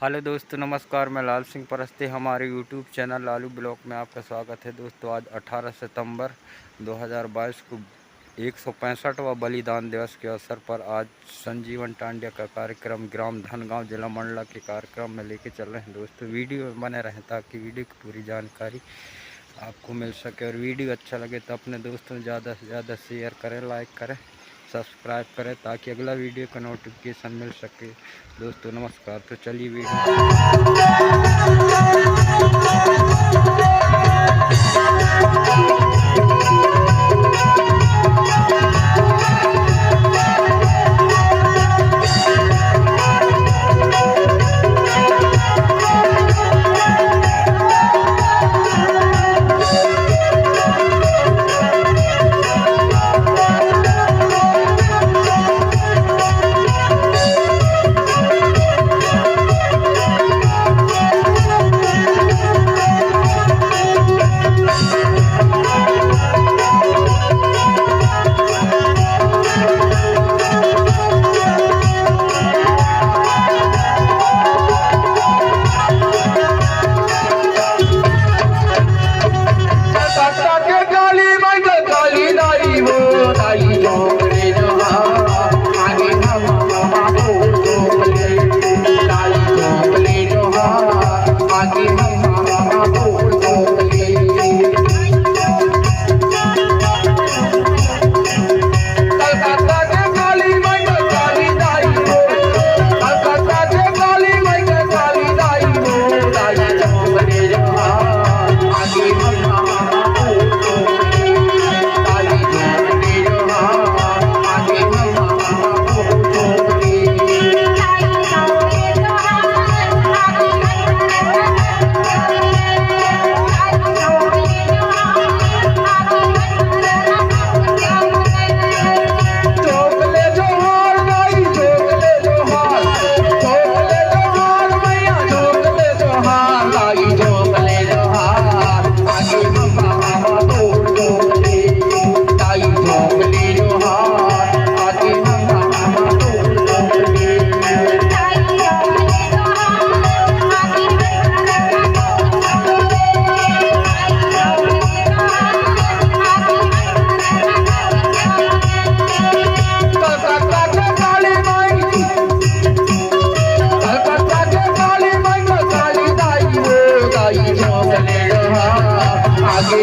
Hello दोस्तों, नमस्कार। मैं लाल सिंह परस्ते, हमारे यूट्यूब चैनल लालू ब्लॉग में आपका स्वागत है। दोस्तों, आज 18 सितंबर 2022 को 165वां बलिदान दिवस के अवसर पर आज संजीवन टांड्या का कार्यक्रम ग्राम धनगांव जिला मंडला के कार्यक्रम में लेके चल रहे हैं। दोस्तों, वीडियो में बने रहें ताकि वीडियो की पूरी जानकारी आपको मिल सके। और वीडियो अच्छा लगे तो अपने दोस्तों में ज़्यादा से ज़्यादा शेयर करें, लाइक करें, सब्सक्राइब करें ताकि अगला वीडियो का नोटिफिकेशन मिल सके। दोस्तों नमस्कार। तो चलिए आगे